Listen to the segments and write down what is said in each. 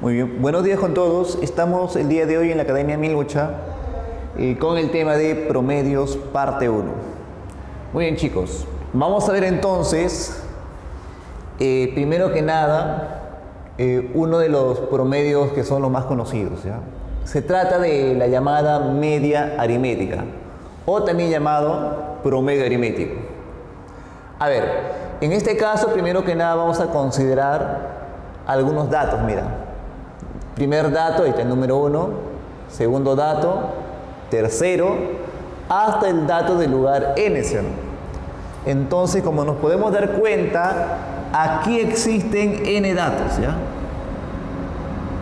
Muy bien, buenos días con todos. Estamos el día de hoy en la Academia Milucha con el tema de promedios parte 1. Muy bien, chicos, vamos a ver entonces, primero que nada, uno de los promedios que son los más conocidos, ¿ya? Se trata de la llamada media aritmética o también llamado promedio aritmético. A ver, en este caso, primero que nada vamos a considerar algunos datos, mira. Primer dato, ahí está el número 1, segundo dato, tercero, hasta el dato del lugar n, ¿sí o no? Entonces, como nos podemos dar cuenta, aquí existen n datos, ¿ya?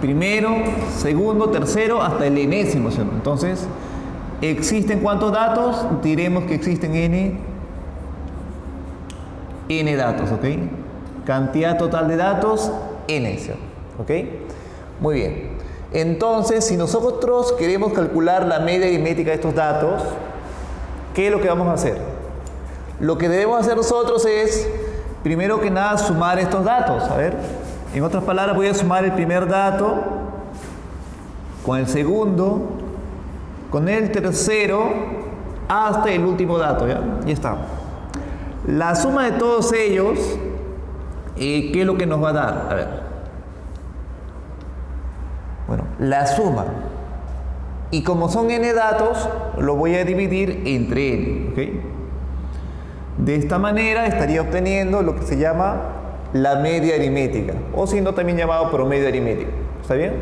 Primero, segundo, tercero, hasta el enésimo, ¿sí o no? Entonces, ¿existen cuántos datos? Diremos que existen n datos, ¿ok? Cantidad total de datos, n, ¿sí o no? ¿Ok? Muy bien. Entonces, si nosotros queremos calcular la media aritmética de estos datos, ¿qué es lo que vamos a hacer? Lo que debemos hacer nosotros es, primero que nada, sumar estos datos. A ver, en otras palabras, voy a sumar el primer dato con el segundo, con el tercero, hasta el último dato, ¿ya? Ya está. La suma de todos ellos, ¿qué es lo que nos va a dar? A ver. Bueno, la suma. Y como son n datos, lo voy a dividir entre n, ¿ok? De esta manera estaría obteniendo lo que se llama la media aritmética, o siendo también llamado promedio aritmético. ¿Está bien?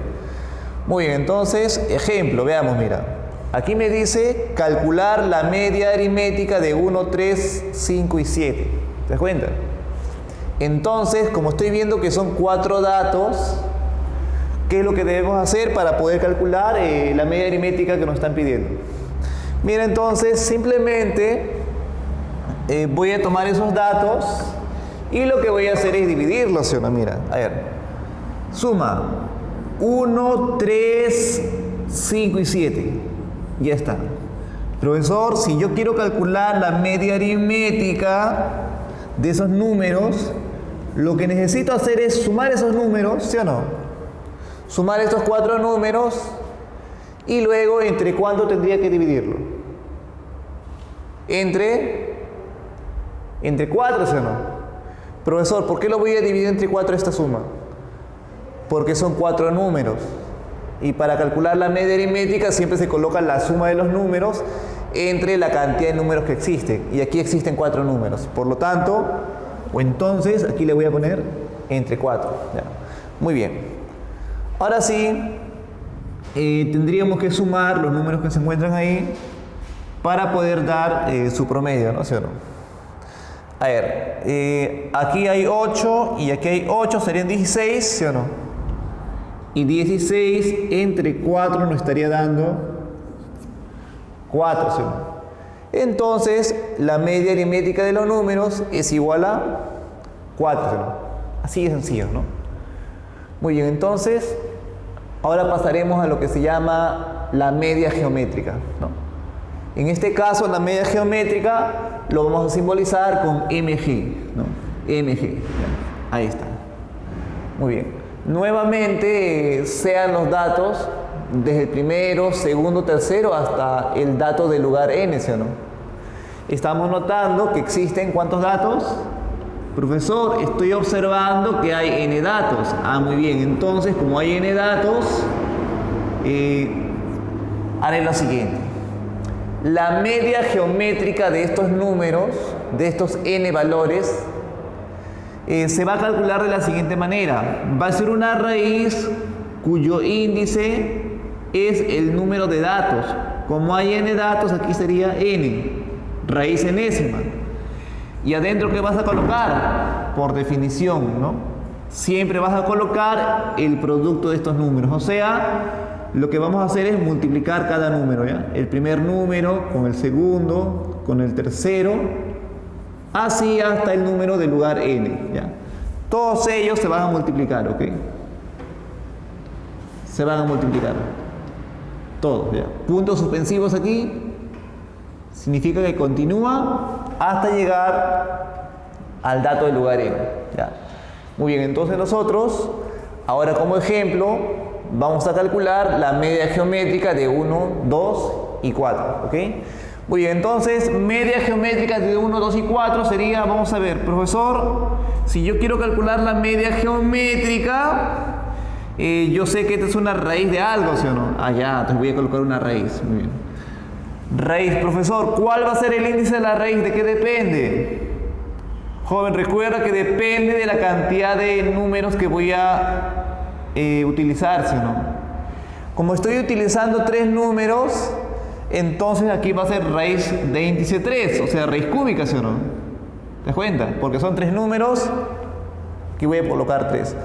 Muy bien, entonces, ejemplo, veamos, mira. Aquí me dice calcular la media aritmética de 1, 3, 5 y 7. ¿Te das cuenta? Entonces, como estoy viendo que son 4 datos, ¿qué es lo que debemos hacer para poder calcular la media aritmética que nos están pidiendo? Mira, entonces simplemente voy a tomar esos datos y lo que voy a hacer es dividirlos, ¿sí o no? Mira, a ver, suma 1, 3, 5 y 7. Ya está. Profesor, si yo quiero calcular la media aritmética de esos números, lo que necesito hacer es sumar esos números, ¿sí o no? Sumar estos 4 números y luego ¿entre cuánto tendría que dividirlo? Entre 4, ¿sí o no? Profesor, ¿por qué lo voy a dividir entre 4 esta suma? Porque son 4 números. Y para calcular la media aritmética siempre se coloca la suma de los números entre la cantidad de números que existen. Y aquí existen 4 números. Por lo tanto, o entonces, aquí le voy a poner entre 4. ¿Ya? Muy bien. Ahora sí, tendríamos que sumar los números que se encuentran ahí para poder dar su promedio, ¿no? ¿Sí o no? A ver, aquí hay 8 y aquí hay 8, serían 16, ¿sí o no? Y 16 entre 4 nos estaría dando 4, ¿sí o no? Entonces, la media aritmética de los números es igual a 4, ¿sí o no? Así de sencillo, ¿no? Muy bien, entonces, ahora pasaremos a lo que se llama la media geométrica, ¿no? En este caso, la media geométrica lo vamos a simbolizar con mg, ¿no? mg, ¿ya? Ahí está. Muy bien. Nuevamente, sean los datos desde el primero, segundo, tercero hasta el dato del lugar n, ¿sí o no? Estamos notando que existen ¿cuántos datos? Profesor, estoy observando que hay n datos. Ah, muy bien. Entonces, como hay n datos, haré lo siguiente. La media geométrica de estos números, de estos n valores, se va a calcular de la siguiente manera. Va a ser una raíz cuyo índice es el número de datos. Como hay n datos, aquí sería n, raíz enésima. ¿Y adentro qué vas a colocar? Por definición, ¿no? Siempre vas a colocar el producto de estos números. O sea, lo que vamos a hacer es multiplicar cada número, ¿ya? El primer número con el segundo, con el tercero, así hasta el número del lugar n, ¿ya? Todos ellos se van a multiplicar, ¿ok? Se van a multiplicar. Todos, ¿ya? Puntos suspensivos aquí significa que continúa hasta llegar al dato del lugar n, ¿ya? Muy bien, entonces nosotros Ahora, como ejemplo, vamos a calcular la media geométrica de 1, 2 y 4, ¿ok? Muy bien, entonces, media geométrica de 1, 2 y 4 sería, vamos a ver, profesor, si yo quiero calcular la media geométrica, yo sé que esta es una raíz de algo, ¿sí o no? Ah, ya, entonces voy a colocar una raíz, muy bien. Raíz, profesor, ¿cuál va a ser el índice de la raíz? ¿De qué depende? Joven, recuerda que depende de la cantidad de números que voy a utilizar, ¿sí o no? Como estoy utilizando 3 números, entonces aquí va a ser raíz de índice 3, o sea, raíz cúbica, ¿sí o no? ¿Te das cuenta? Porque son 3 números, aquí voy a colocar 3.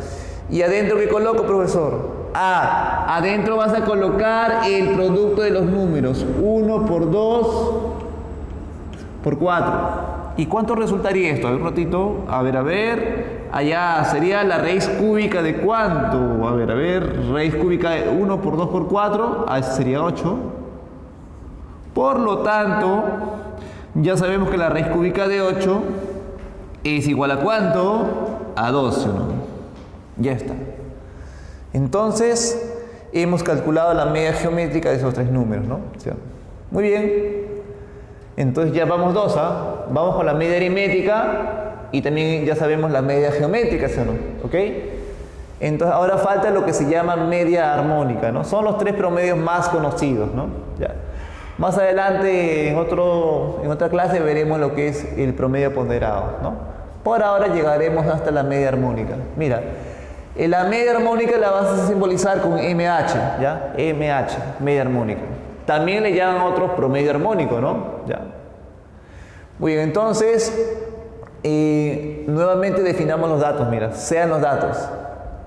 ¿Y adentro qué coloco, profesor? Adentro vas a colocar el producto de los números. 1 por 2 por 4. ¿Y cuánto resultaría esto? A ver un ratito. A ver. Allá sería la raíz cúbica de cuánto. A ver. Raíz cúbica de 1 por 2 por 4. Sería 8. Por lo tanto, ya sabemos que la raíz cúbica de 8 es igual a ¿cuánto? A 12, ¿no? Ya está. Entonces, hemos calculado la media geométrica de esos 3 números, ¿no? ¿Sí? Muy bien. Entonces ya vamos vamos con la media aritmética y también ya sabemos la media geométrica, ¿sí o no? ¿Ok? Entonces ahora falta lo que se llama media armónica, ¿no? Son los 3 promedios más conocidos, ¿no? Ya. Más adelante en otra clase veremos lo que es el promedio ponderado, ¿no? Por ahora llegaremos hasta la media armónica. Mira, la media armónica la vas a simbolizar con MH, ¿ya? MH, media armónica. También le llaman otros promedio armónico, ¿no? ¿Ya? Muy bien, entonces, nuevamente definamos los datos, mira, sean los datos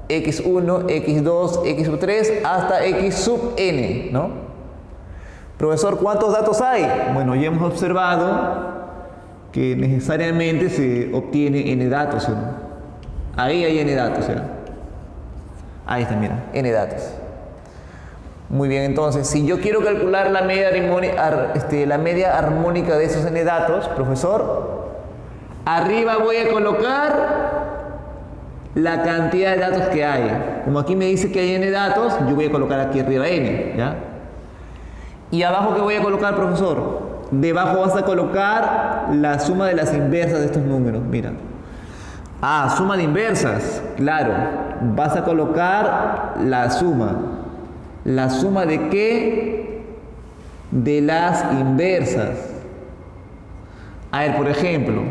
x1, x2, x sub 3 hasta x sub n, ¿no? Profesor, ¿cuántos datos hay? Bueno, ya hemos observado que necesariamente se obtiene n datos, ¿no? Ahí hay n datos, ¿ya? Ahí está, mira, n datos. Muy bien, entonces, si yo quiero calcular la media armónica de esos n datos, profesor, arriba voy a colocar la cantidad de datos que hay. Como aquí me dice que hay n datos, yo voy a colocar aquí arriba n, ¿ya? ¿Y abajo qué voy a colocar, profesor? Debajo vas a colocar la suma de las inversas de estos números, mira. Suma de inversas, claro. Vas a colocar la suma. ¿La suma de qué? De las inversas. A ver, por ejemplo,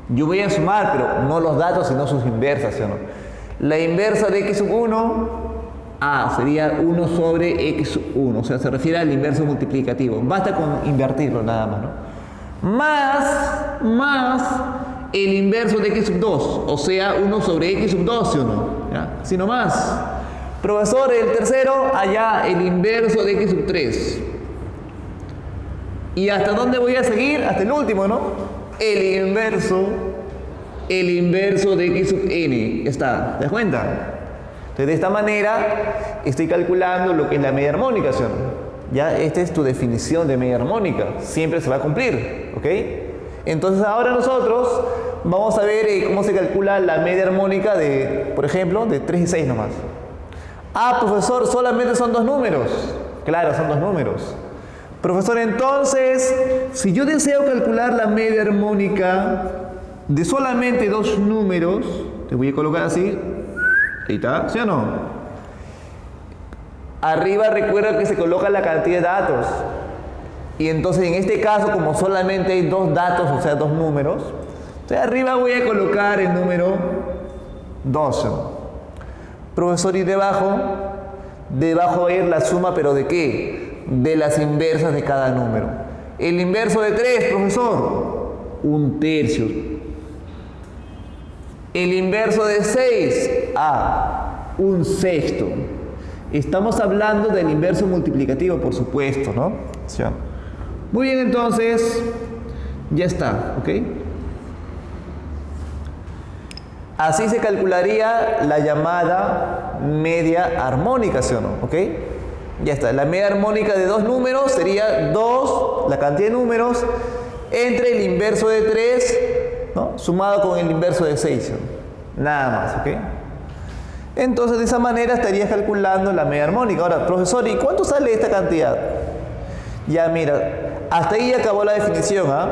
yo voy a sumar, pero no los datos, sino sus inversas, ¿sí o no? La inversa de x sub 1, sería 1 sobre x sub 1, o sea, se refiere al inverso multiplicativo. Basta con invertirlo nada más, ¿no? Más el inverso de x sub 2, o sea, 1 sobre x sub 2, ¿sí o no? ¿Ya? Sino más. Profesor, el tercero, allá el inverso de x sub 3. ¿Y hasta dónde voy a seguir? Hasta el último, ¿no? El inverso de x sub n. Ya está, ¿te das cuenta? Entonces, de esta manera, estoy calculando lo que es la media armónica, ¿sí o no? Ya, esta es tu definición de media armónica. Siempre se va a cumplir, ¿ok? Entonces, ahora nosotros vamos a ver cómo se calcula la media armónica de, por ejemplo, de 3 y 6 nomás. Profesor, solamente son 2 números. Claro, son 2 números. Profesor, entonces, si yo deseo calcular la media armónica de solamente 2 números, te voy a colocar así. Ahí está, ¿sí o no? Arriba recuerda que se coloca la cantidad de datos. Y entonces, en este caso, como solamente hay 2 datos, o sea, 2 números, entonces arriba voy a colocar el número 12. Profesor, y debajo va a ir la suma, ¿pero de qué? De las inversas de cada número. El inverso de 3, profesor, 1/3. El inverso de 6, 1/6. Estamos hablando del inverso multiplicativo, por supuesto, ¿no? ¿Sí? Muy bien, entonces, ya está, ¿ok? Así se calcularía la llamada media armónica, ¿sí o no? ¿Ok? Ya está. La media armónica de 2 números sería 2, la cantidad de números, entre el inverso de 3, ¿no? Sumado con el inverso de 6. ¿No? Nada más, ¿ok? Entonces, de esa manera estarías calculando la media armónica. Ahora, profesor, ¿y cuánto sale esta cantidad? Ya, mira, hasta ahí acabó la definición, ¿ah?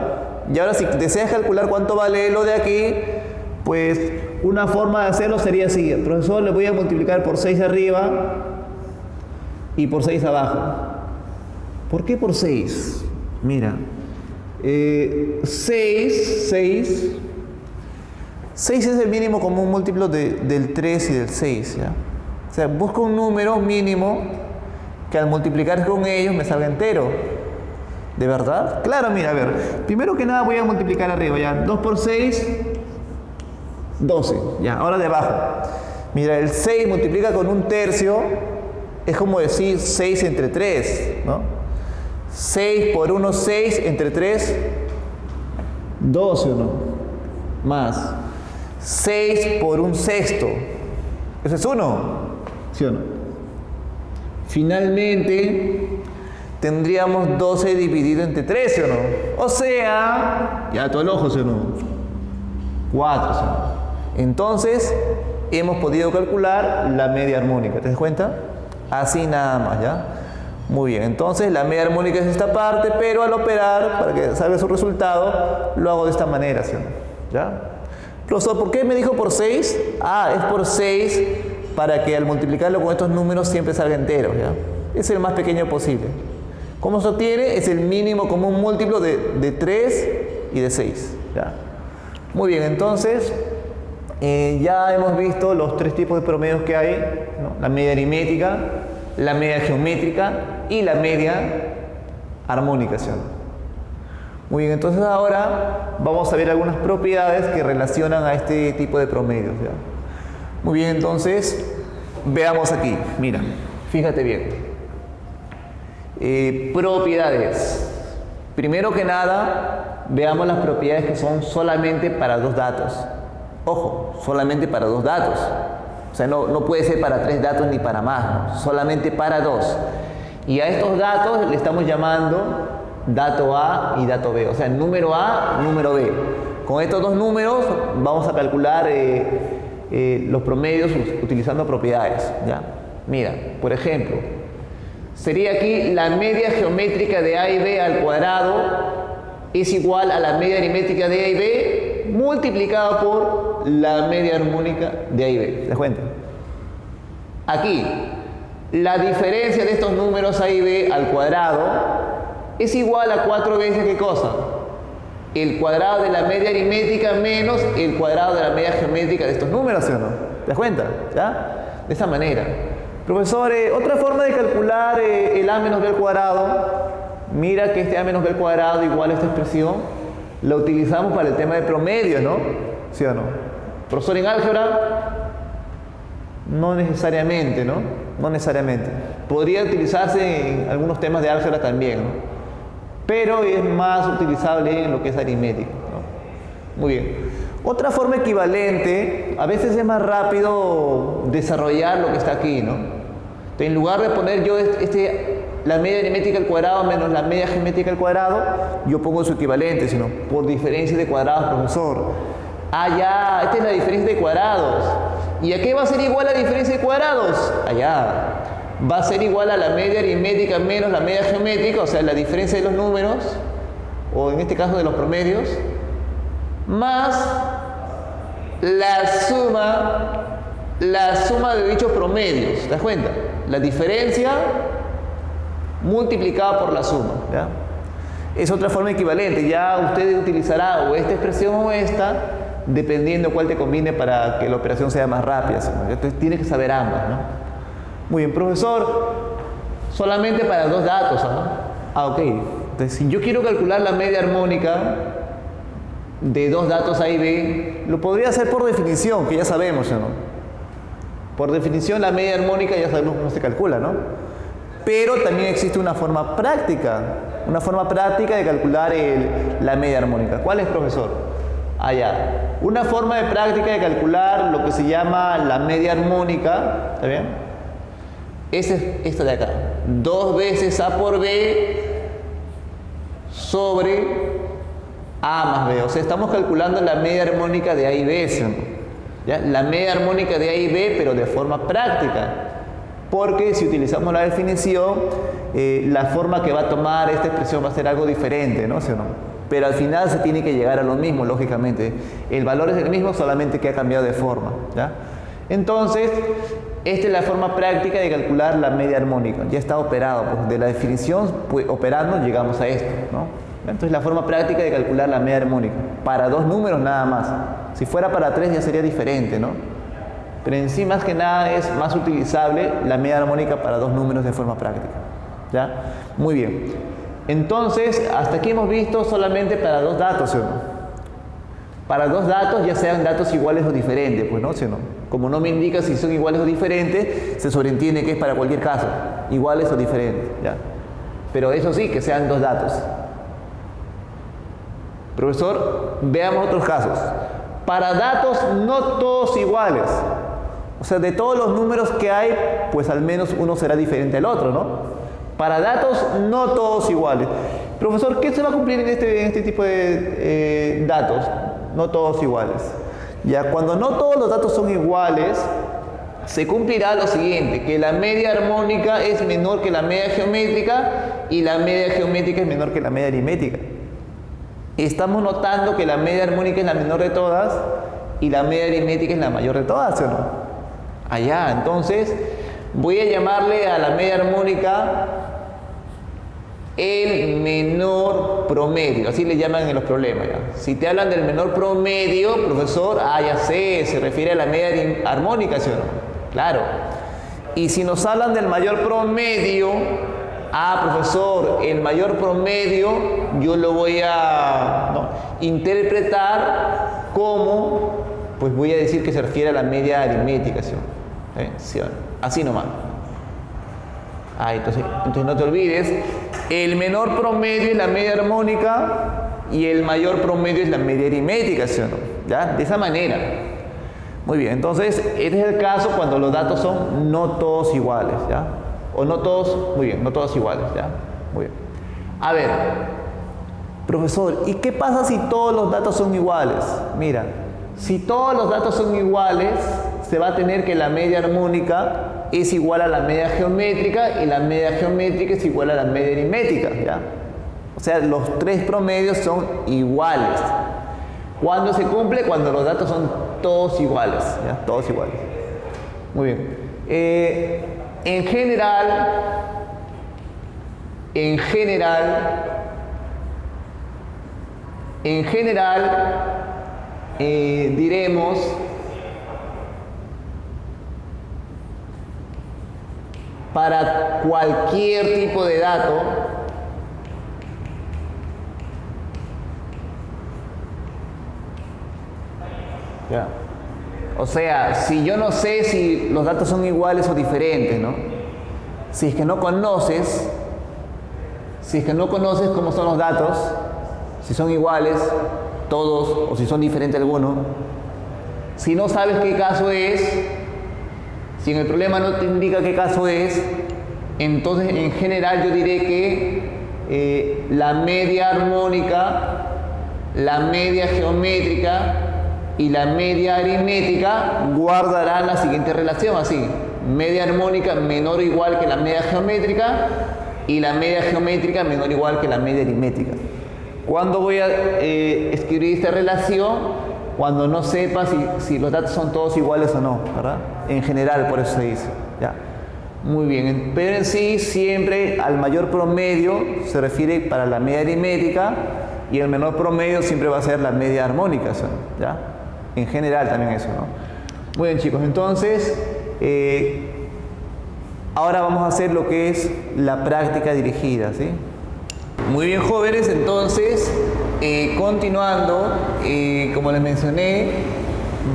Y ahora, si deseas calcular cuánto vale lo de aquí, pues una forma de hacerlo sería así. Profesor, le voy a multiplicar por 6 arriba y por 6 abajo. ¿Por qué por 6? Mira, 6 es el mínimo común múltiplo del 3 y del 6, ¿ya? O sea, busco un número mínimo que al multiplicar con ellos me salga entero. ¿De verdad? Claro, mira, a ver. Primero que nada voy a multiplicar arriba, ¿ya? 2 por 6, 12. Ya, ahora de abajo. Mira, el 6 multiplica con un tercio. Es como decir 6 entre 3, ¿no? 6 por 1, 6 entre 3, 12, ¿o no? Más. 6 por un sexto. ¿Eso es 1? ¿Sí o no? Finalmente, tendríamos 12 dividido entre 13, ¿o no? O sea, ya todo el ojo, ¿sí o no? 4, ¿sí o no? Entonces, hemos podido calcular la media armónica. ¿Te das cuenta? Así nada más, ¿ya? Muy bien, entonces la media armónica es esta parte, pero al operar, para que salga su resultado, lo hago de esta manera, ¿sí o no? ¿Ya? Profesor, ¿por qué me dijo por 6? Ah, es por 6 para que al multiplicarlo con estos números siempre salga entero, ¿ya? Es el más pequeño posible. ¿Cómo se obtiene? Es el mínimo común múltiplo de 3 y de 6, ¿ya? Muy bien, entonces ya hemos visto los 3 tipos de promedios que hay, ¿no? La media aritmética, la media geométrica y la media armónica, ¿sí? Muy bien, entonces ahora vamos a ver algunas propiedades que relacionan a este tipo de promedios, ¿ya? Muy bien, entonces veamos aquí, mira, fíjate bien. Propiedades. Primero que nada, veamos las propiedades que son solamente para 2 datos. Ojo, solamente para 2 datos. O sea, no puede ser para 3 datos ni para más, ¿no? Solamente para 2. Y a estos datos le estamos llamando dato A y dato B. O sea, número A, número B. Con estos 2 números vamos a calcular los promedios utilizando propiedades, ¿ya? Mira, por ejemplo, sería aquí la media geométrica de A y B al cuadrado es igual a la media aritmética de A y B multiplicado por la media armónica de A y B. ¿Te das cuenta? Aquí, la diferencia de estos números A y B al cuadrado es igual a 4 veces, ¿qué cosa? El cuadrado de la media aritmética menos el cuadrado de la media geométrica de estos números, ¿sí o no? ¿Te das cuenta? ¿Ya? De esa manera. Profesor, otra forma de calcular el A menos B al cuadrado. Mira que este A menos B al cuadrado igual a esta expresión. La utilizamos para el tema de promedios, ¿no? ¿Sí o no? Profesor, en álgebra, no necesariamente, ¿no? No necesariamente. Podría utilizarse en algunos temas de álgebra también, ¿no? Pero es más utilizable en lo que es aritmética, ¿no? Muy bien. Otra forma equivalente, a veces es más rápido desarrollar lo que está aquí, ¿no? Entonces, en lugar de poner yo la media aritmética al cuadrado menos la media geométrica al cuadrado, yo pongo su equivalente, sino por diferencia de cuadrados, profesor. Ah, ya, esta es la diferencia de cuadrados. ¿Y a qué va a ser igual la diferencia de cuadrados? Allá. Va a ser igual a la media aritmética menos la media geométrica, o sea, la diferencia de los números, o en este caso de los promedios, más la suma de dichos promedios. ¿Te das cuenta? La diferencia multiplicada por la suma, ¿ya? Es otra forma equivalente. Ya usted utilizará o esta expresión o esta, dependiendo cuál te conviene para que la operación sea más rápida, ¿no? Entonces tienes que saber ambas, ¿no? Muy bien, profesor, solamente para 2 datos, ¿no? Ah, ok. Entonces, si yo quiero calcular la media armónica de 2 datos A y B, lo podría hacer por definición, que ya sabemos, ¿no? Por definición, la media armónica ya sabemos cómo se calcula, ¿no? Pero también existe una forma práctica de calcular la media armónica. ¿Cuál es, profesor? Allá. Una forma de práctica de calcular lo que se llama la media armónica, ¿está bien? Es esta de acá. 2 veces A por B sobre A más B. O sea, estamos calculando la media armónica de A y B, ¿sí? ¿ya? La media armónica de A y B, pero de forma práctica. Porque si utilizamos la definición, la forma que va a tomar esta expresión va a ser algo diferente, ¿no? ¿Sí o no? Pero al final se tiene que llegar a lo mismo, lógicamente. El valor es el mismo, solamente que ha cambiado de forma, ¿ya? Entonces, esta es la forma práctica de calcular la media armónica. Ya está operado, pues de la definición, pues, operando, llegamos a esto, ¿no? Entonces, la forma práctica de calcular la media armónica. Para dos números nada más. Si fuera para tres ya sería diferente, ¿no? Pero en sí, más que nada, es más utilizable la media armónica para dos números de forma práctica, ¿ya? Muy bien. Entonces, hasta aquí hemos visto solamente para dos datos, ¿sí o no? Para dos datos, ya sean datos iguales o diferentes, pues, ¿no? ¿Sí o no? Como no me indica si son iguales o diferentes, se sobreentiende que es para cualquier caso, iguales o diferentes, ¿ya? Pero eso sí, que sean dos datos. Profesor, veamos otros casos. Para datos no todos iguales, o sea, de todos los números que hay, pues al menos uno será diferente al otro, ¿no? Para datos no todos iguales. Profesor, ¿qué se va a cumplir en este tipo de datos? No todos iguales. Ya, cuando no todos los datos son iguales, se cumplirá lo siguiente, que la media armónica es menor que la media geométrica y la media geométrica es menor que la media aritmética. Estamos notando que la media armónica es la menor de todas y la media aritmética es la mayor de todas, ¿sí o no? Allá, entonces voy a llamarle a la media armónica el menor promedio, así le llaman en los problemas, ¿ya? Si te hablan del menor promedio, profesor, ya sé, se refiere a la media armónica, ¿sí o no? Claro. Y si nos hablan del mayor promedio, profesor, el mayor promedio yo lo voy a interpretar como, pues voy a decir que se refiere a la media aritmética, ¿sí o no? ¿Sí o no? Así nomás. Entonces no te olvides, el menor promedio es la media armónica y el mayor promedio es la media aritmética, ¿sí o no? ¿Ya? De esa manera. Muy bien, entonces este es el caso cuando los datos son no todos iguales, ¿ya? O no todos, muy bien, no todos iguales, ¿ya? Muy bien. A ver, profesor, ¿y qué pasa si todos los datos son iguales? Mira, si todos los datos son iguales, se va a tener que la media armónica es igual a la media geométrica y la media geométrica es igual a la media aritmética, ¿ya? O sea, los tres promedios son iguales. ¿Cuándo se cumple? Cuando los datos son todos iguales, ¿ya? Todos iguales. Muy bien. En general, diremos para cualquier tipo de dato, ¿ya? O sea, si yo no sé si los datos son iguales o diferentes, ¿no? Si es que no conoces cómo son los datos, si son iguales todos o si son diferentes algunos, si no sabes qué caso es, si en el problema no te indica qué caso es, entonces en general yo diré que la media armónica, la media geométrica y la media aritmética guardarán la siguiente relación, así: media armónica menor o igual que la media geométrica y la media geométrica menor o igual que la media aritmética. ¿Cuándo voy a escribir esta relación? Cuando no sepa si los datos son todos iguales o no, ¿verdad? En general, por eso se dice, ¿ya? Muy bien, pero en sí siempre al mayor promedio se refiere para la media aritmética y el menor promedio siempre va a ser la media armónica, ¿ya? En general también eso, ¿no? Muy bien, chicos, entonces ahora vamos a hacer lo que es la práctica dirigida, ¿sí? Muy bien, jóvenes, entonces continuando, como les mencioné,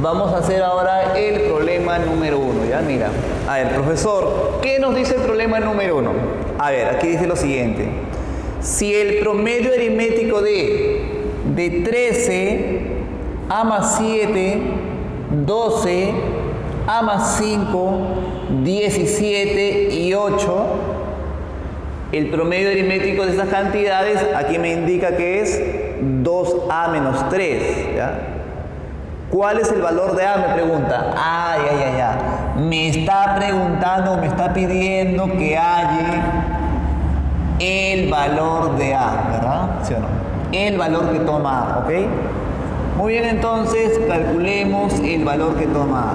vamos a hacer ahora el problema número 1, ¿ya? Mira, a ver, profesor, ¿qué nos dice el problema número 1? A ver, aquí dice lo siguiente: si el promedio aritmético de 13, A más 7, 12, A más 5, 17 y 8, el promedio aritmético de estas cantidades aquí me indica que es 2A menos 3, ¿ya? ¿Cuál es el valor de A? Me pregunta. Me está preguntando, me está pidiendo que halle el valor de A, ¿verdad? ¿Sí o no? El valor que toma A, ¿ok? Muy bien, entonces calculemos el valor que toma A.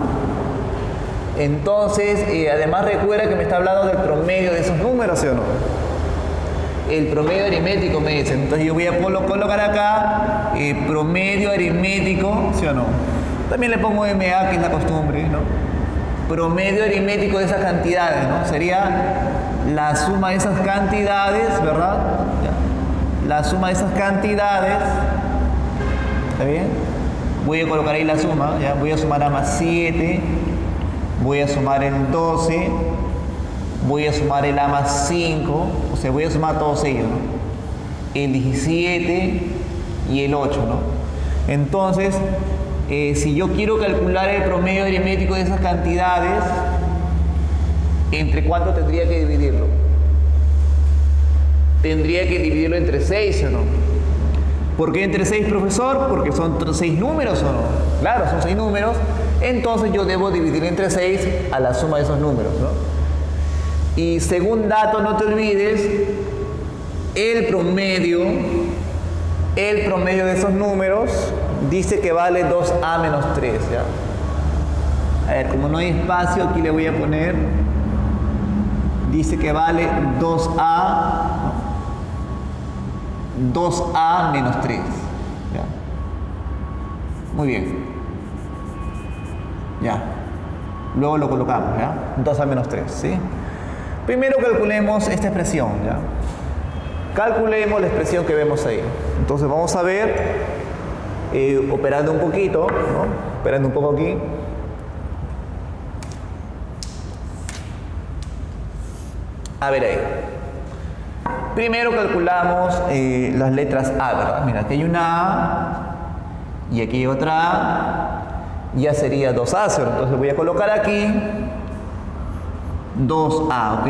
Entonces, además recuerda que me está hablando del promedio de esos números, ¿sí o no? El promedio aritmético me dice. Entonces yo voy a colocar acá promedio aritmético, ¿sí o no? También le pongo MA, que es la costumbre, ¿no? Promedio aritmético de esas cantidades, ¿no? Sería la suma de esas cantidades, ¿verdad? ¿Ya? La suma de esas cantidades. ¿Está bien? Voy a colocar ahí la suma, ¿ya? Voy a sumar A más 7. Voy a sumar el 12. Voy a sumar el A más 5. O sea, voy a sumar todos ellos, ¿no? El 17 y el 8, ¿no? Entonces, si yo quiero calcular el promedio aritmético de esas cantidades, ¿entre cuánto tendría que dividirlo? Tendría que dividirlo entre 6, ¿o no? ¿Por qué entre 6, profesor? Porque son 6 números, ¿o no? Claro, son 6 números. Entonces yo debo dividir entre 6 a la suma de esos números, ¿no? Y segundo dato, no te olvides, el promedio de esos números dice que vale 2A menos 3, ¿ya? A ver, como no hay espacio, aquí le voy a poner, dice que vale 2A menos 3, ¿ya? Muy bien. Ya. Luego lo colocamos, ¿ya? 2A menos 3, ¿sí? Primero calculemos esta expresión, ¿ya? Calculemos la expresión que vemos ahí. Entonces vamos a ver, operando un poquito, ¿no? Operando un poco aquí. A ver ahí. Primero calculamos las letras A, ¿verdad? Mira, aquí hay una A y aquí hay otra A. Ya sería 2A, ¿cierto? Entonces voy a colocar aquí 2A, ¿ok?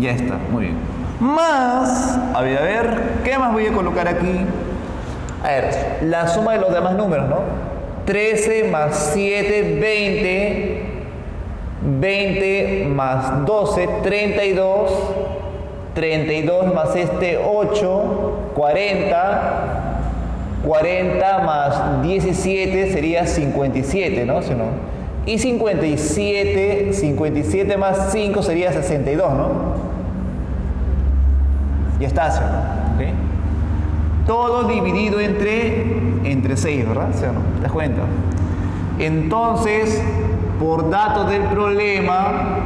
Ya está, muy bien. Más, a ver, ¿qué más voy a colocar aquí? A ver, la suma de los demás números, ¿no? 13 más 7, 20. 20 más 12, 32. 32 más 8, 40. 40 más 17 sería 57, ¿no? ¿Sí o no? Y 57 más 5 sería 62, ¿no? Ya está, ¿sí o no? ¿Okay? Todo dividido entre 6, ¿verdad? ¿Sí o no? ¿Te das cuenta? Entonces, por datos del problema,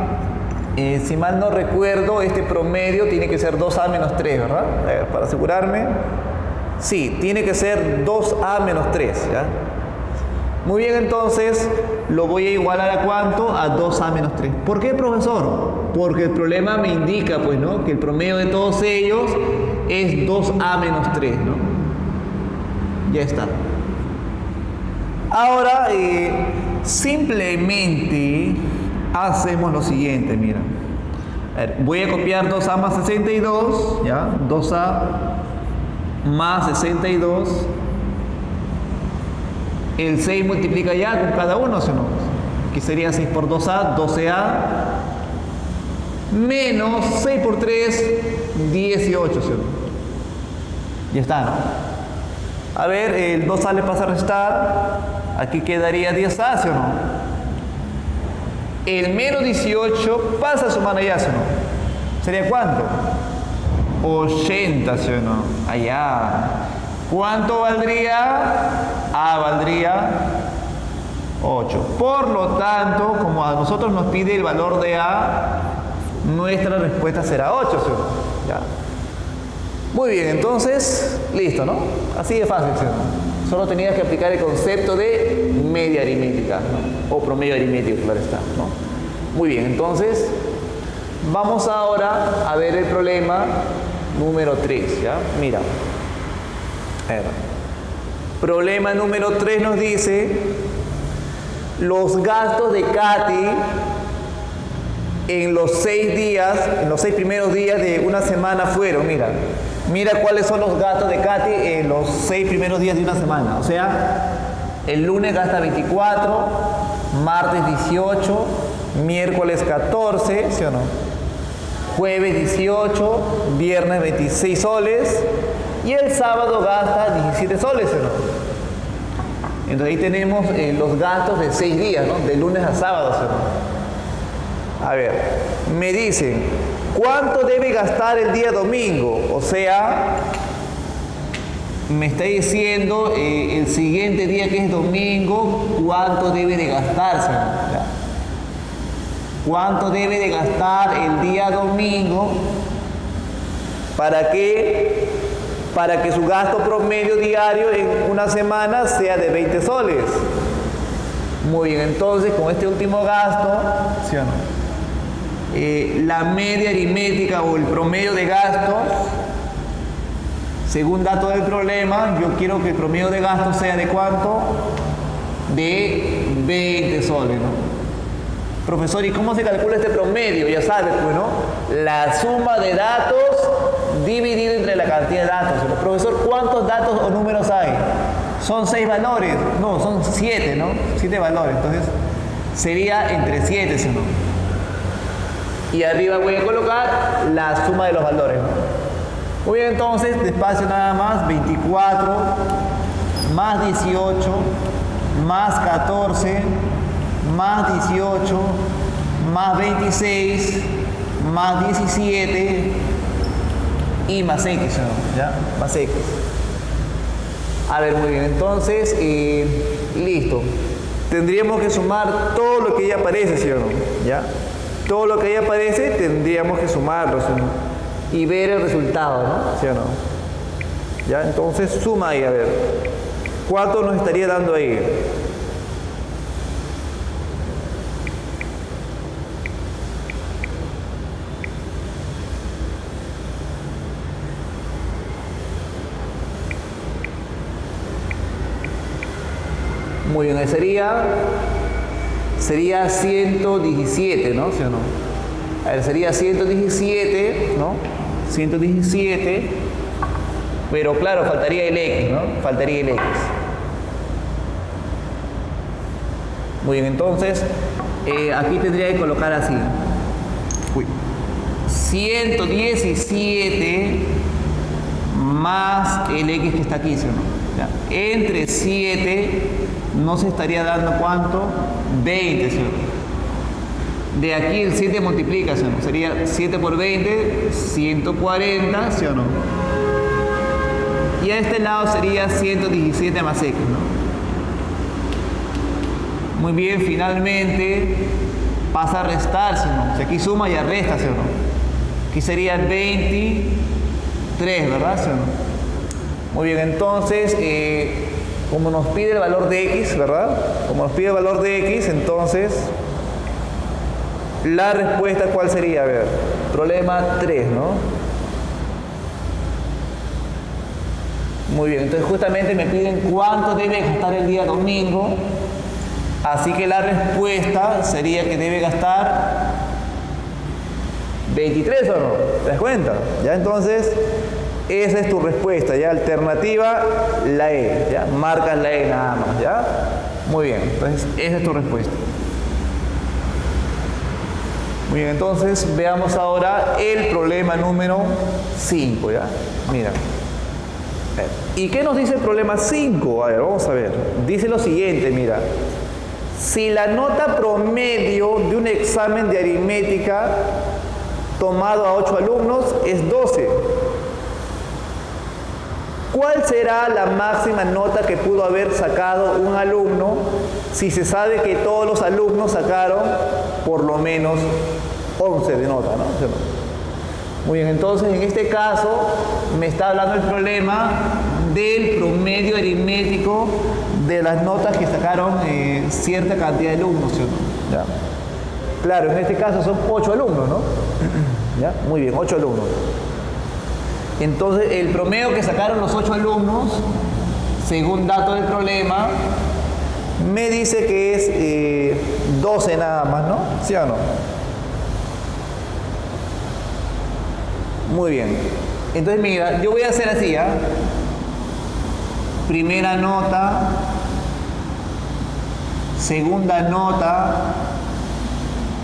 si mal no recuerdo, este promedio tiene que ser 2A menos 3, ¿verdad? A ver, para asegurarme. Sí, tiene que ser 2A menos 3, ¿ya? Muy bien, entonces lo voy a igualar ¿a cuánto? A 2A menos 3. ¿Por qué, profesor? Porque el problema me indica, pues, ¿no? Que el promedio de todos ellos es 2A menos 3, ¿no? Ya está. Ahora, simplemente hacemos lo siguiente, mira. A ver, voy a copiar 2A más 62, ¿ya? 2A más 62. El 6 multiplica ya con cada uno, ¿sí o no? Que sería 6 por 2A, 12A. Menos 6 por 3, 18, ¿sí o no? Ya está, ¿no? A ver, el 2A le pasa a restar. Aquí quedaría 10A, ¿sí o no? El menos 18 pasa a sumar allá, ¿sí o no? ¿Sería cuánto? 80, ¿sí o no? Allá. ¿Cuánto valdría? A valdría 8. Por lo tanto, como a nosotros nos pide el valor de A, nuestra respuesta será 8, ¿sí o no? Ya. Muy bien, entonces, listo, ¿no? Así de fácil, ¿sí o no? Solo tenías que aplicar el concepto de media aritmética, ¿no? O promedio aritmético, claro está, ¿no? Muy bien, entonces, vamos ahora a ver el problema número 3, ¿ya? Mira. A ver. Problema número 3 nos dice: los gastos de Katy en los 6 días, en los 6 primeros días de una semana fueron, mira cuáles son los gastos de Katy en los 6 primeros días de una semana. O sea, El lunes gasta 24, martes 18, miércoles 14, ¿sí o no? Jueves 18, viernes 26 soles y el sábado gasta 17 soles, ¿sí o no? Entonces ahí tenemos los gastos de 6 días, ¿no? De lunes a sábado, ¿sí o no? A ver, me dicen, ¿cuánto debe gastar el día domingo? O sea, me está diciendo el siguiente día que es domingo, ¿cuánto debe de gastarse? ¿Ya? ¿Cuánto debe de gastar el día domingo? ¿Para qué? Para que su gasto promedio diario en una semana sea de 20 soles. Muy bien, entonces con este último gasto, ¿sí o no? La media aritmética o el promedio de gastos, según datos del problema, yo quiero que el promedio de gastos sea de ¿cuánto? De 20 soles, ¿no? Profesor, ¿y cómo se calcula este promedio? Ya sabes, pues, ¿no? La suma de datos dividido entre la cantidad de datos. Profesor, ¿cuántos datos o números hay? Son 6 valores. No, son 7, ¿no? 7 valores. Entonces, sería entre 7, ¿sí o no? Y arriba voy a colocar la suma de los valores, ¿no? Muy bien, entonces, despacio nada más, 24 más 18 más 14 más 18 más 26 más 17 y más X, ¿no? ¿Ya? Más X. A ver, muy bien, entonces, listo. Tendríamos que sumar todo lo que ahí aparece, ¿sí o no? ¿Ya? Todo lo que ahí aparece tendríamos que sumarlo, ¿sí o no? Y ver el resultado, ¿no? ¿Sí o no? Ya, entonces suma ahí, a ver. ¿Cuánto nos estaría dando ahí? Muy bien, ahí sería 117, ¿no? ¿Sí o no? A ver, sería 117, ¿no? 117, pero claro, faltaría el X, ¿no? Faltaría el X. Muy bien, entonces, aquí tendría que colocar así. Uy. 117 más el X que está aquí, ¿sí o no? ¿Ya? Entre 7 nos estaría dando ¿cuánto? 20, ¿sí o no? De aquí el 7 multiplica, ¿sí o no? Sería 7 por 20, 140, ¿sí o no? Y a este lado sería 117 más X, ¿no? Muy bien, finalmente pasa a restar, ¿sí o no? Si aquí suma y resta, ¿sí o no? Aquí sería 23, ¿verdad? ¿Sí o no? Muy bien, entonces, como nos pide el valor de X, ¿verdad? Como nos pide el valor de X, entonces la respuesta, ¿cuál sería? A ver, problema 3, ¿no? Muy bien, entonces justamente me piden cuánto debe gastar el día domingo, así que la respuesta sería que debe gastar 23, ¿o no? ¿Te das cuenta? Ya, entonces, esa es tu respuesta, ya, alternativa, la E, ya, marcas la E nada más, ya. Muy bien, entonces, esa es tu respuesta. Muy bien, entonces veamos ahora el problema número 5, ¿ya? Mira. ¿Y qué nos dice el problema 5? A ver, vamos a ver. Dice lo siguiente, mira. Si la nota promedio de un examen de aritmética tomado a 8 alumnos es 12, ¿cuál será la máxima nota que pudo haber sacado un alumno si se sabe que todos los alumnos sacaron por lo menos 11 de nota, ¿no? Muy bien, entonces en este caso me está hablando el problema del promedio aritmético de las notas que sacaron cierta cantidad de alumnos, ¿sí o no? ¿Ya? Claro, en este caso son 8 alumnos, ¿no? ¿Ya? Muy bien, 8 alumnos. Entonces, el promedio que sacaron los 8 alumnos, según datos del problema, me dice que es 12 nada más, ¿no? ¿Sí o no? Muy bien. Entonces, mira, yo voy a hacer así, ¿ah? Primera nota, segunda nota,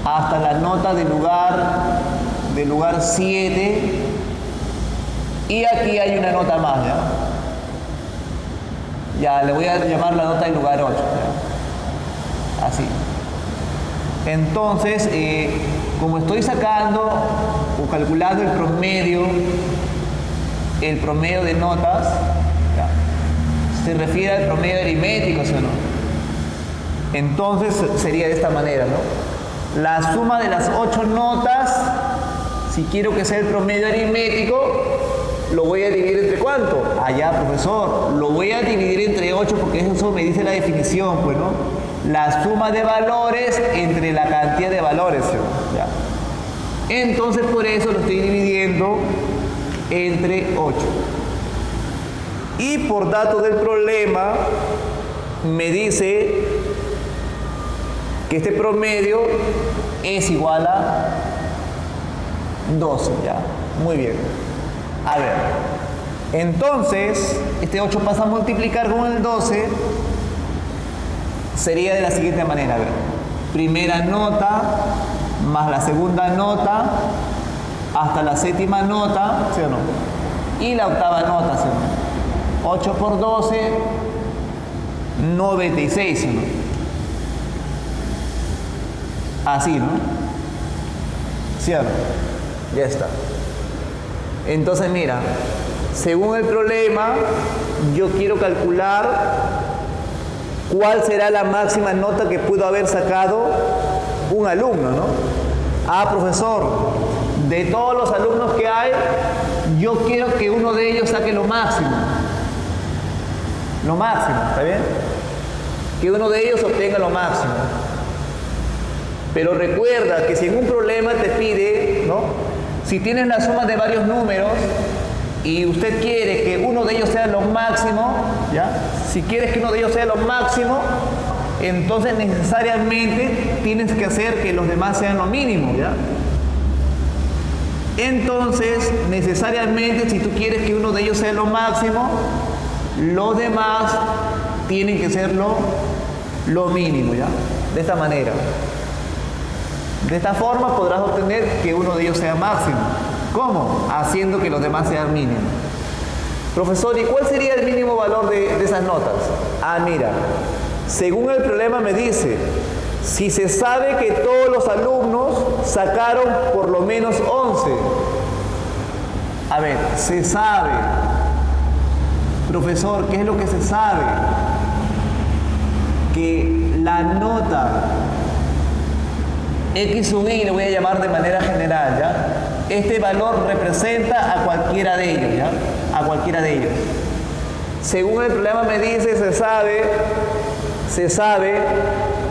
hasta la nota del lugar 7, y aquí hay una nota más, ¿ya? Ya, le voy a llamar la nota del lugar 8, ¿ya? Así. Entonces, como estoy sacando o calculando el promedio de notas, ¿ya? Se refiere al promedio aritmético, ¿sí o no? Entonces sería de esta manera, ¿no? La suma de las 8 notas, si quiero que sea el promedio aritmético, lo voy a dividir entre ¿cuánto? Allá, profesor, lo voy a dividir entre 8 porque eso me dice la definición, pues, ¿no? La suma de valores entre la cantidad de valores, ¿ya? Entonces por eso lo estoy dividiendo entre 8. Y por datos del problema me dice que este promedio es igual a 12, ¿ya? Muy bien. A ver, entonces, este 8 pasa a multiplicar con el 12, sería de la siguiente manera, a ver. Primera nota más la segunda nota hasta la séptima nota, ¿sí o no? Y la octava nota, ¿sí o no? 8 por 12, 96, ¿sí o no? Así, ¿no? ¿Sí o no? Ya está. Entonces, mira, según el problema, yo quiero calcular cuál será la máxima nota que pudo haber sacado un alumno, ¿no? Ah, profesor, de todos los alumnos que hay, yo quiero que uno de ellos saque lo máximo. Lo máximo, ¿está bien? Que uno de ellos obtenga lo máximo. Pero recuerda que si en un problema te pide, ¿no? Si tienes la suma de varios números y usted quiere que uno de ellos sea lo máximo, ¿ya? Si quieres que uno de ellos sea lo máximo, entonces necesariamente tienes que hacer que los demás sean lo mínimo, ¿ya? Entonces, necesariamente, si tú quieres que uno de ellos sea lo máximo, los demás tienen que ser lo mínimo, ¿ya? De esta manera. De esta forma podrás obtener que uno de ellos sea máximo. ¿Cómo? Haciendo que los demás sean mínimos. Profesor, ¿y cuál sería el mínimo valor de esas notas? Ah, mira, según el problema me dice, si se sabe que todos los alumnos sacaron por lo menos 11. A ver, se sabe. Profesor, ¿qué es lo que se sabe? Que la nota X sub I, le voy a llamar de manera general, ¿ya? Este valor representa a cualquiera de ellos, ¿ya? A cualquiera de ellos. Según el problema me dice, se sabe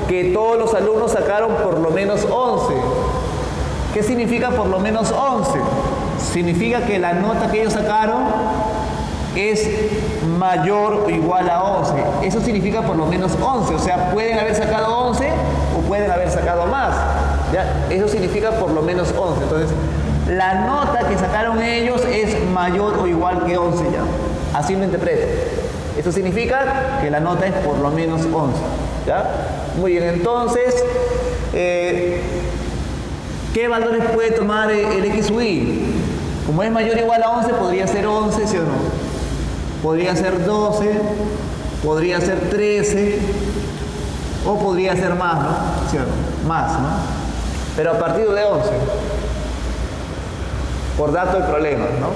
que todos los alumnos sacaron por lo menos 11. ¿Qué significa por lo menos 11? Significa que la nota que ellos sacaron es mayor o igual a 11. Eso significa por lo menos 11. O sea, pueden haber sacado 11 o pueden haber sacado más, ¿ya? Eso significa por lo menos 11. Entonces, la nota que sacaron ellos es mayor o igual que 11, ¿ya? Así lo interpreto. Eso significa que la nota es por lo menos 11, ¿ya? Muy bien, entonces, ¿qué valores puede tomar el X sub I? Como es mayor o igual a 11, podría ser 11, ¿sí o no? Podría ser 12, podría ser 13, o podría ser más, ¿no? ¿Sí o no? Más, ¿no? Pero a partir de 11, por dato del problema, ¿no?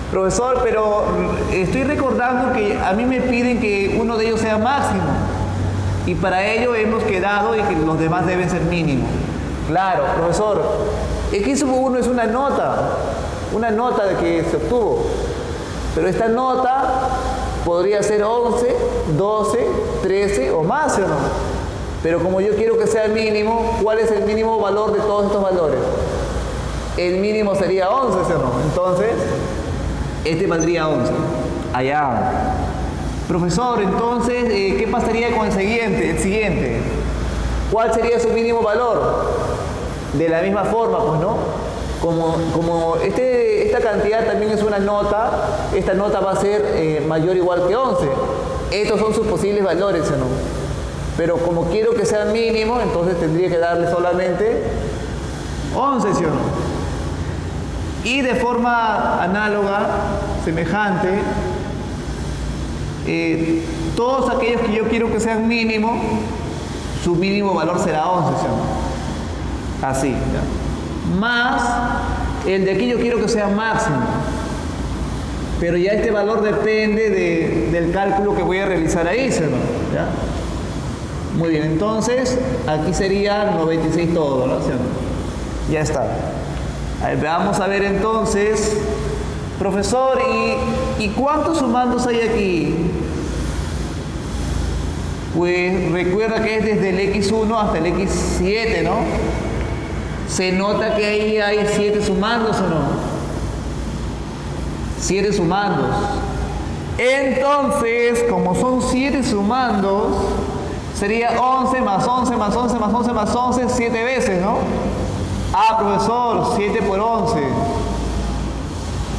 Profesor, pero estoy recordando que a mí me piden que uno de ellos sea máximo, y para ello hemos quedado en que los demás deben ser mínimos. Claro, profesor, X sub 1 es una nota de que se obtuvo, pero esta nota podría ser 11, 12, 13 o más, ¿sí o no? Pero como yo quiero que sea mínimo, ¿cuál es el mínimo valor de todos estos valores? El mínimo sería 11, ¿sí o no? Entonces, este valdría 11. Allá. Profesor, entonces, ¿qué pasaría con el siguiente? ¿Cuál sería su mínimo valor? De la misma forma, pues, ¿no? Como esta cantidad también es una nota, esta nota va a ser mayor o igual que 11. Estos son sus posibles valores, ¿no? Pero como quiero que sea mínimo, entonces tendría que darle solamente 11, ¿sí o no? Y de forma análoga, semejante, todos aquellos que yo quiero que sean mínimo, su mínimo valor será 11, ¿sí o no? Así, ¿ya? Más el de aquí yo quiero que sea máximo, pero ya este valor depende del cálculo que voy a realizar ahí, ¿sí o no? ¿Ya? Muy bien, entonces aquí sería 96 todo, ¿no? ¿Sí o no? Ya está. A ver, vamos a ver entonces, profesor, ¿y cuántos sumandos hay aquí? Pues recuerda que es desde el x1 hasta el x7, ¿no? Se nota que ahí hay 7 sumandos, ¿o no? 7 sumandos. Entonces, como son 7 sumandos, sería 11 más 11 más 11 más 11 más 11, 7 veces, ¿no? Ah, profesor, 7 por 11.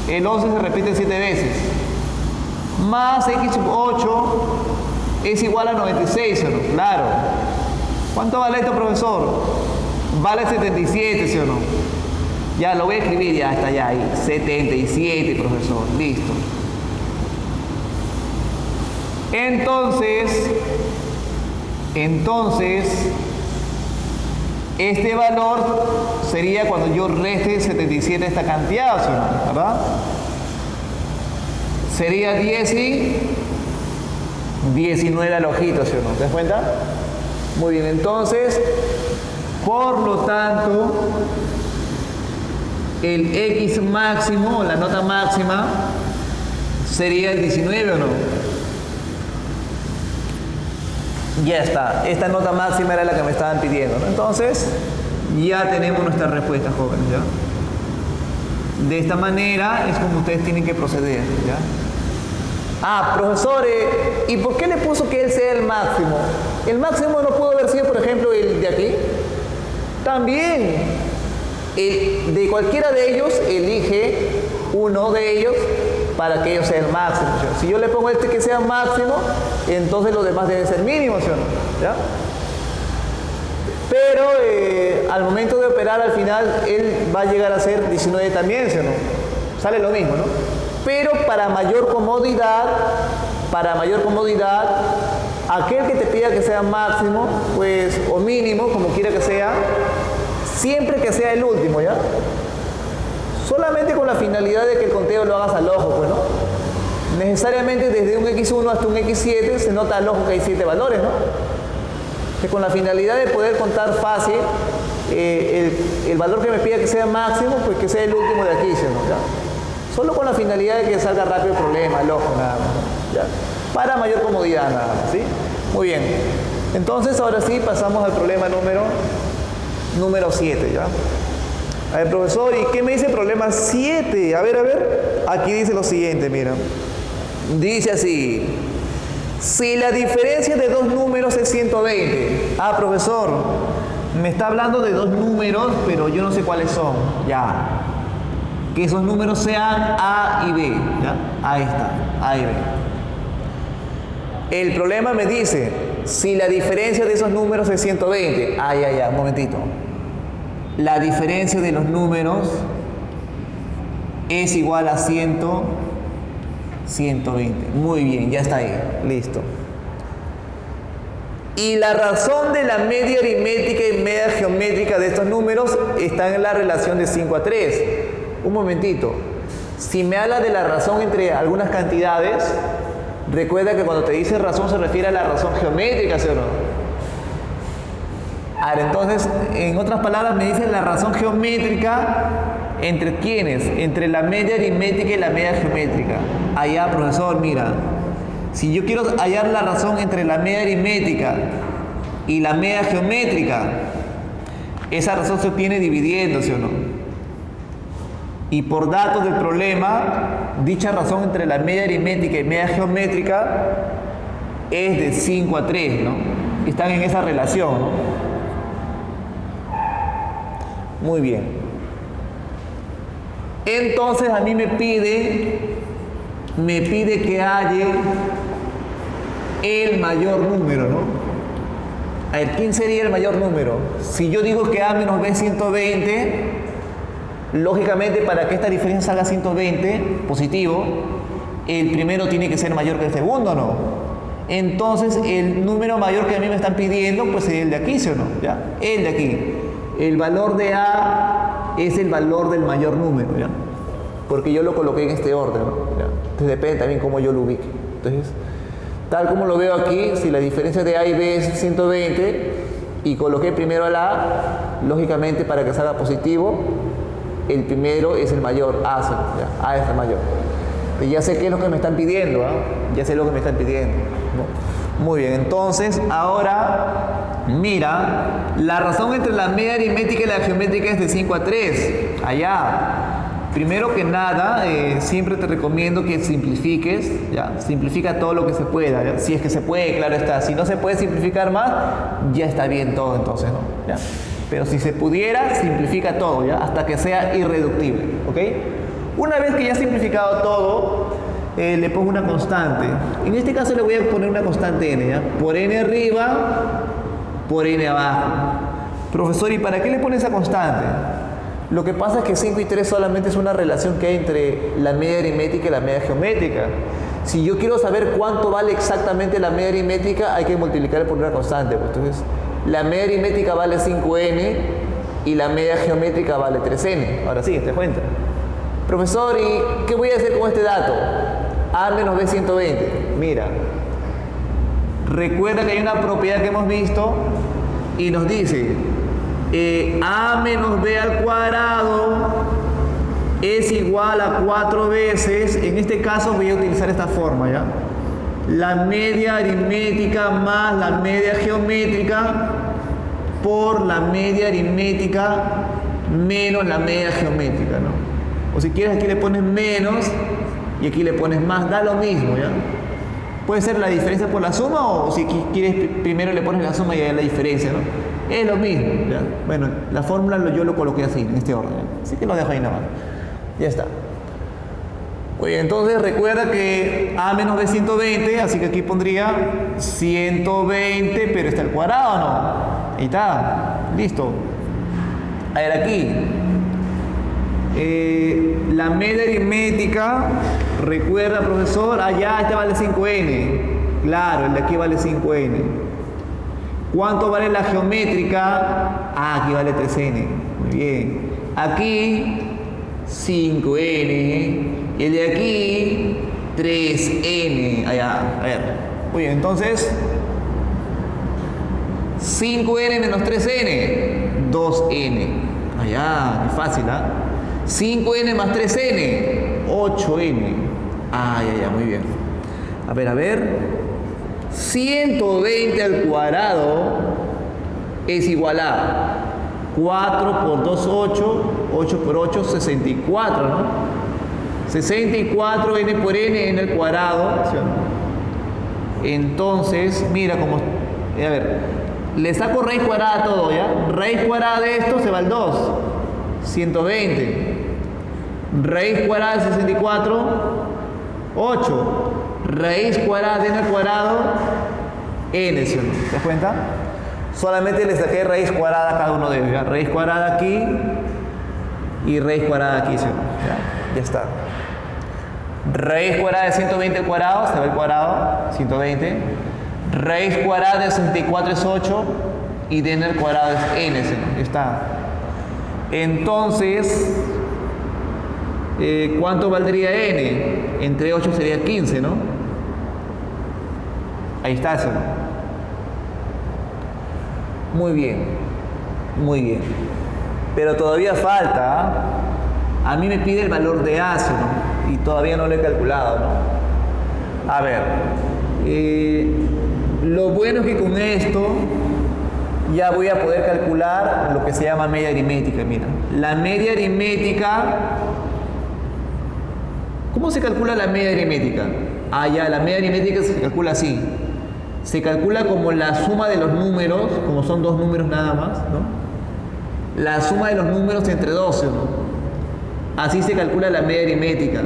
El 11 se repite 7 veces. Más x sub 8 es igual a 96, ¿o no? Claro. ¿Cuánto vale esto, profesor? Vale 77, ¿sí o no? Ya lo voy a escribir, ya está ya ahí. 77, profesor. Listo. Entonces, este valor sería cuando yo reste 77 esta cantidad, ¿sí o no? ¿Verdad? Sería 10 y 19 al ojito, ¿sí o no? ¿Te das cuenta? Muy bien, entonces, por lo tanto, el X máximo, la nota máxima, sería el 19, ¿o no? Ya está, esta nota máxima era la que me estaban pidiendo, ¿no? Entonces, ya tenemos nuestra respuesta, jóvenes, ¿ya? De esta manera es como ustedes tienen que proceder, ¿ya? Ah, profesor, ¿y por qué le puso que él sea el máximo? El máximo no pudo haber sido, por ejemplo, el de aquí. También, de cualquiera de ellos, elige uno de ellos para que ellos sea el máximo, ¿sí? Si yo le pongo este que sea máximo, entonces los demás deben ser mínimos, ¿sí o no? ¿Ya? Pero al momento de operar al final, él va a llegar a ser 19 también, ¿sí o no? Sale lo mismo, ¿no? Pero para mayor comodidad, aquel que te pida que sea máximo, pues, o mínimo, como quiera que sea, siempre que sea el último, ¿ya? Solamente con la finalidad de que el conteo lo hagas al ojo, pues, ¿no? Necesariamente desde un x1 hasta un x7 se nota al ojo que hay 7 valores, ¿no? Que con la finalidad de poder contar fácil, el valor que me pida que sea máximo, pues que sea el último de aquí, ¿sí, no? ¿Ya? Solo con la finalidad de que salga rápido el problema, el ojo, nada más, ¿ya? Para mayor comodidad, nada más, ¿sí? Muy bien. Entonces, ahora sí, pasamos al problema número 7, ¿ya? A ver, profesor, ¿y qué me dice el problema 7? A ver. Aquí dice lo siguiente, mira. Dice así. Si la diferencia de dos números es 120. Ah, profesor, me está hablando de dos números, pero yo no sé cuáles son. Ya. Que esos números sean A y B. ¿Ya? Ahí está. A y B. El problema me dice, si la diferencia de esos números es 120. Ya, un momentito. La diferencia de los números es igual a 120. Muy bien, ya está ahí. Listo. Y la razón de la media aritmética y media geométrica de estos números está en la relación de 5 a 3. Un momentito. Si me habla de la razón entre algunas cantidades, recuerda que cuando te dice razón se refiere a la razón geométrica, ¿sí o no? A ver, entonces, en otras palabras, me dice la razón geométrica entre quiénes, entre la media aritmética y la media geométrica. Allá, profesor, mira, si yo quiero hallar la razón entre la media aritmética y la media geométrica, esa razón se obtiene dividiendo, ¿sí o no? Y por datos del problema, dicha razón entre la media aritmética y media geométrica es de 5 a 3, ¿no? Están en esa relación, ¿no? Muy bien. Entonces a mí me pide que halle el mayor número, ¿no? A ver, ¿quién sería el mayor número? Si yo digo que A menos B es 120, lógicamente para que esta diferencia salga 120, positivo, el primero tiene que ser mayor que el segundo, ¿no? Entonces, el número mayor que a mí me están pidiendo, pues es el de aquí, ¿sí o no? ¿Ya? El de aquí. El valor de A es el valor del mayor número, ¿ya? Porque yo lo coloqué en este orden, ¿no? ¿Ya? Entonces depende también cómo yo lo ubique. Entonces, tal como lo veo aquí, si la diferencia de A y B es 120 y coloqué primero al A, lógicamente para que salga positivo, el primero es el mayor, A, ¿ya? A es el mayor. Pero ya sé qué es lo que me están pidiendo, ¿eh? Ya sé lo que me están pidiendo, ¿no? Muy bien, entonces ahora mira, la razón entre la media aritmética y la geométrica es de 5 a 3. Allá. Primero que nada, siempre te recomiendo que simplifiques, ¿ya? Simplifica todo lo que se pueda, ¿ya? Si es que se puede, claro está. Si no se puede simplificar más, ya está bien todo entonces, ¿no? ¿Ya? Pero si se pudiera, simplifica todo, ¿ya? Hasta que sea irreductible, ¿ok? Una vez que ya has simplificado todo, le pongo una constante. En este caso le voy a poner una constante n, ¿ya? Por n arriba, por n abajo. Profesor, ¿y para qué le pone esa constante? Lo que pasa es que 5 y 3 solamente es una relación que hay entre la media aritmética y la media geométrica. Si yo quiero saber cuánto vale exactamente la media aritmética, hay que multiplicar por una constante. Entonces, la media aritmética vale 5n y la media geométrica vale 3n. Ahora sí, te cuenta. Profesor, ¿y qué voy a hacer con este dato? A menos B 120. Mira, recuerda que hay una propiedad que hemos visto y nos dice A menos B al cuadrado es igual a 4 veces, en este caso voy a utilizar esta forma, ¿ya? La media aritmética más la media geométrica por la media aritmética menos la media geométrica, ¿no? O si quieres aquí le pones menos y aquí le pones más, da lo mismo, ¿ya? Puede ser la diferencia por la suma o si quieres primero le pones la suma y ahí la diferencia, ¿no? Es lo mismo, ¿ya? Bueno, la fórmula yo lo coloqué así, en este orden, ¿ya? Así que lo dejo ahí nada más. Ya está. Oye, entonces recuerda que A menos B 120, así que aquí pondría 120, pero está al cuadrado, ¿no? Ahí está, listo. A ver aquí. La media aritmética, recuerda, profesor, allá este vale 5n. Claro, el de aquí vale 5n. ¿Cuánto vale la geométrica? Ah, aquí vale 3n. Muy bien. Aquí 5n. Y el de aquí 3n. Allá, a ver. Muy bien, entonces 5n menos 3n, 2n. Allá, es fácil, ¿ah? 5n más 3n, 8n. Ay, muy bien. A ver. 120 al cuadrado es igual a 4 por 2, 8. 8 por 8, 64, ¿no? 64 n por n al cuadrado. ¿Sí o no? Entonces, mira cómo... A ver, le saco raíz cuadrada a todo, ¿ya? Raíz cuadrada de esto se va al 2. 120. Raíz cuadrada de 64, 8. Raíz cuadrada de n al cuadrado, n, ¿sí o no? ¿Te das cuenta? Solamente le saqué raíz cuadrada a cada uno de ellos, ¿ya? Raíz cuadrada aquí y raíz cuadrada aquí, ¿sí o no? Ya está. Raíz cuadrada de 120 al cuadrado, se va el cuadrado, 120. Raíz cuadrada de 64 es 8 y de n al cuadrado es n, ¿sí o no? Ya está. Entonces, ¿cuánto valdría n? Entre 8 sería 15, ¿no? Ahí está, ¿sí? Muy bien, muy bien. Pero todavía falta, ¿eh? A mí me pide el valor de A, ¿sí? ¿No? Y todavía no lo he calculado, ¿no? A ver, lo bueno es que con esto ya voy a poder calcular lo que se llama media aritmética. Mira, la media aritmética, ¿cómo se calcula la media aritmética? Ah, ya, la media aritmética se calcula así. Se calcula como la suma de los números, como son dos números nada más, ¿no? La suma de los números entre 12, ¿no? Así se calcula la media aritmética.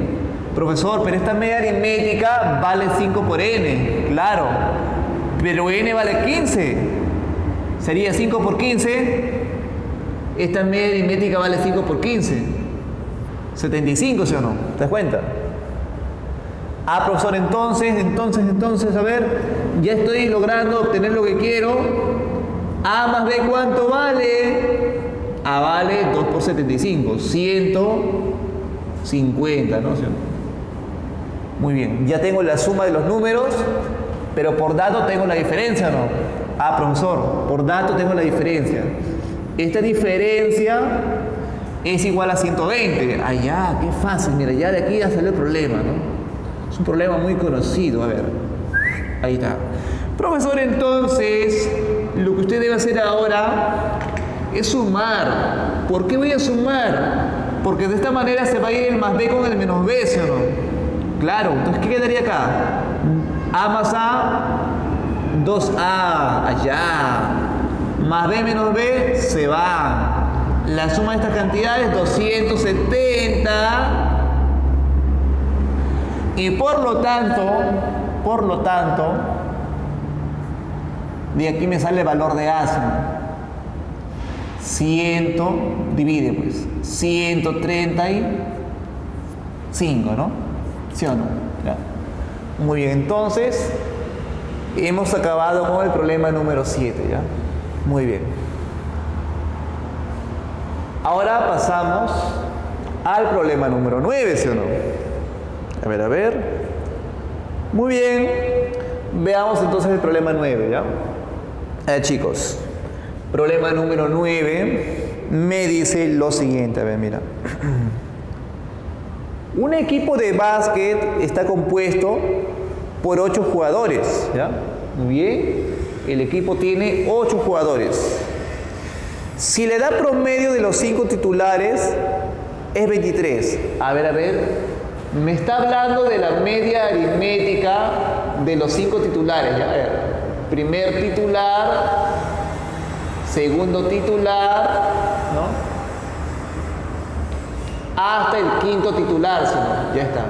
Profesor, pero esta media aritmética vale 5 por n, claro, pero n vale 15. Sería 5 por 15. Esta media aritmética vale 5 por 15. 75, ¿sí o no? ¿Te das cuenta? Ah, profesor, entonces, a ver, ya estoy logrando obtener lo que quiero. A más B, ¿cuánto vale? A vale 2 por 75, 150, ¿no? Muy bien, ya tengo la suma de los números, pero por dato tengo la diferencia, ¿no? Ah, profesor, por dato tengo la diferencia. Esta diferencia es igual a 120. Ah, ya, qué fácil, mira, ya de aquí ya salió el problema, ¿no? Es un problema muy conocido, a ver. Ahí está. Profesor, entonces, lo que usted debe hacer ahora es sumar. ¿Por qué voy a sumar? Porque de esta manera se va a ir el más B con el menos B, ¿sí o no? Claro, entonces, ¿qué quedaría acá? A más A, 2A, allá. Más B menos B, se va. La suma de estas cantidades, 270. Y por lo tanto, de aquí me sale el valor de A. 100, divide pues, 135, ¿no? ¿Sí o no? Ya. Muy bien, entonces, hemos acabado con el problema número 7, ¿ya? Muy bien. Ahora pasamos al problema número 9, ¿sí o no? A ver. Muy bien. Veamos entonces el problema 9, ¿ya? Chicos, problema número 9 me dice lo siguiente. A ver, mira. Un equipo de básquet está compuesto por 8 jugadores, ¿ya? Muy bien. El equipo tiene 8 jugadores. Si le da promedio de los 5 titulares, es 23. A ver. Me está hablando de la media aritmética de los 5 titulares. ¿Ya? A ver, primer titular, segundo titular, ¿no? Hasta el quinto titular, ¿sí, no? Ya está.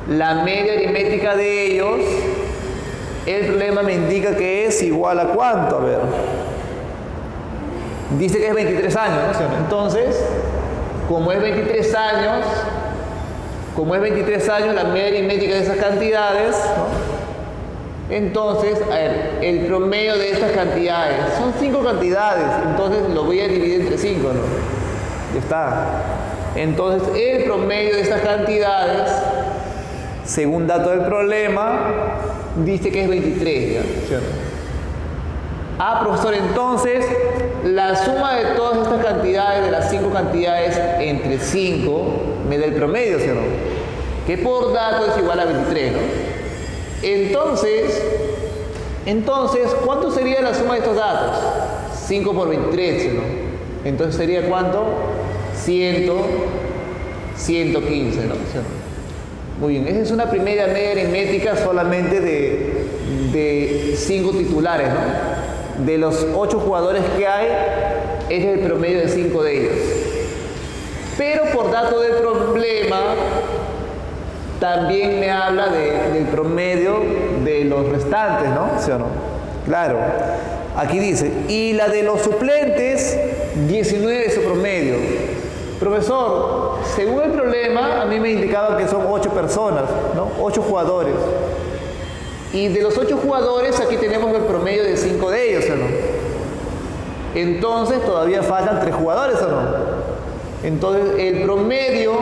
La media aritmética de ellos, el problema me indica que es igual a ¿cuánto? A ver. Dice que es 23 años, ¿no? Entonces, como es 23 años, la media aritmética de esas cantidades, ¿no? Entonces, a ver, el promedio de estas cantidades, son 5 cantidades, entonces lo voy a dividir entre 5, ¿no? Ya está. Entonces, el promedio de estas cantidades, según dato del problema, dice que es 23, ¿ya? ¿Cierto? Ah, profesor, entonces, la suma de todas estas cantidades, de las 5 cantidades entre 5, me da el promedio, ¿sí o no? Que por dato es igual a 23, ¿no? Entonces, ¿cuánto sería la suma de estos datos? 5 por 23, ¿sí o no? Entonces sería ¿cuánto? 115, ¿no? ¿Sí o no? Muy bien, esa es una primera media aritmética solamente de 5 titulares, ¿no? De los 8 jugadores que hay, es el promedio de 5 de ellos. Pero por dato del problema, también me habla del promedio de los restantes, ¿no? ¿Sí o no? Claro. Aquí dice, y la de los suplentes, 19 es su promedio. Profesor, según el problema, a mí me indicaba que son 8 personas, ¿no? 8 jugadores. Y de los 8 jugadores, aquí tenemos el promedio de 5 de ellos, ¿o no? Entonces, todavía faltan 3 jugadores, ¿o no? Entonces, el promedio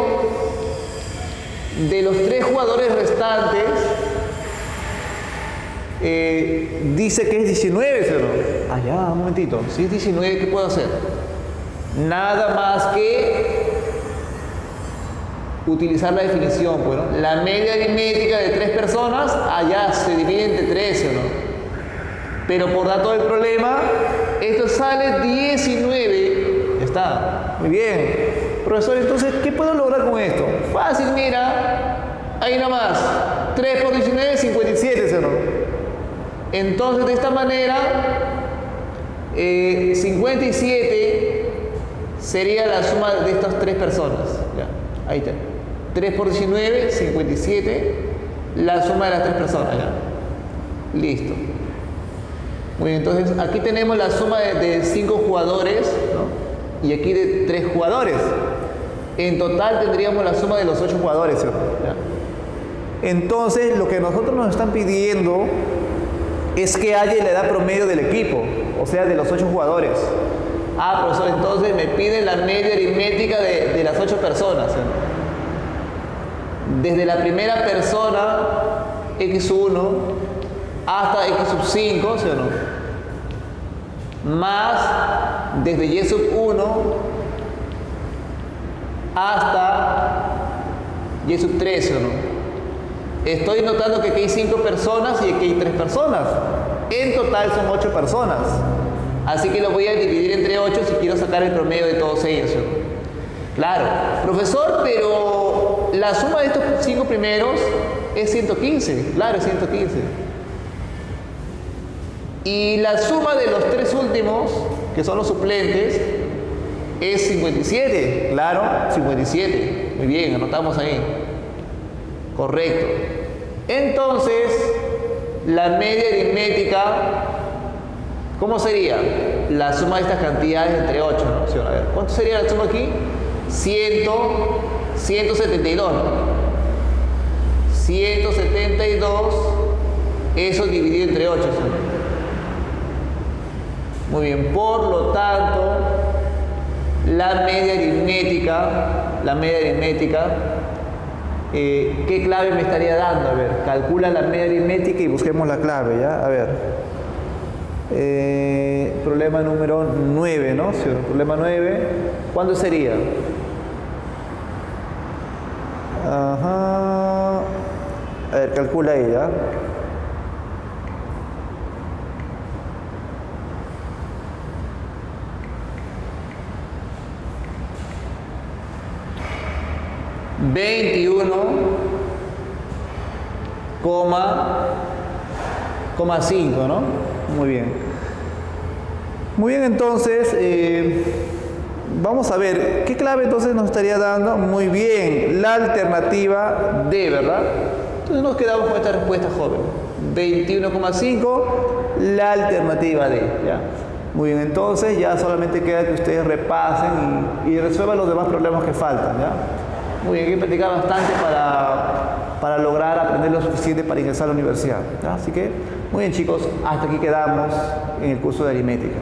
de los 3 jugadores restantes dice que es 19, ¿sí o no? Ah, ya, un momentito. Si es 19, ¿qué puedo hacer? Nada más que utilizar la definición, pues, ¿no? La media aritmética de 3 personas, allá se divide entre 13, ¿no? Pero por dato del problema, esto sale 19. Ya está. Muy bien. Profesor, entonces, ¿qué puedo lograr con esto? Fácil, mira. Ahí nomás. 3 por 19, 57, ¿sí o no? Entonces, de esta manera, 57 sería la suma de estas 3 personas. Ya, ahí está. 3 por 19, 57, la suma de las 3 personas. Ya. Listo. Muy bien, entonces aquí tenemos la suma de 5 jugadores, ¿no? Y aquí de 3 jugadores. En total tendríamos la suma de los 8 jugadores, ¿sí? Entonces, lo que nosotros nos están pidiendo es que haya la edad promedio del equipo, o sea, de los 8 jugadores. Ah, profesor, entonces me piden la media aritmética de las 8 personas, ¿sí? Desde la primera persona, x1, hasta x sub 5, ¿sí o no? Más desde y sub 1 hasta y sub 3, ¿sí o no? Estoy notando que aquí hay 5 personas y aquí hay 3 personas. En total son 8 personas. Así que lo voy a dividir entre 8 si quiero sacar el promedio de todos ellos, ¿sí? Claro, profesor, pero la suma de estos 5 primeros es 115. Claro, es 115. Y la suma de los 3 últimos, que son los suplentes, es 57. Claro, 57. Muy bien, anotamos ahí. Correcto. Entonces, la media aritmética, ¿cómo sería? La suma de estas cantidades entre 8, ¿no? ¿Sí? A ver, ¿cuánto sería la suma aquí? 172, ¿no? 172, eso dividido entre 8, ¿sí? Muy bien, por lo tanto, la media aritmética, ¿qué clave me estaría dando? A ver, calcula la media aritmética y busquemos la clave, ¿ya? A ver. Problema número 9, ¿no? Sí, problema 9. ¿Cuándo sería? Ajá. A ver, calcula ahí, ¿ya? coma 5, ¿no? Muy bien. Muy bien, entonces, vamos a ver, ¿qué clave entonces nos estaría dando? Muy bien, la alternativa D, ¿verdad? Entonces nos quedamos con esta respuesta, joven. 21,5, la alternativa D, ¿ya? Muy bien, entonces ya solamente queda que ustedes repasen y resuelvan los demás problemas que faltan, ¿ya? Muy bien, hay que practicar bastante para lograr aprender lo suficiente para ingresar a la universidad, ¿ya? Así que, muy bien chicos, hasta aquí quedamos en el curso de aritmética.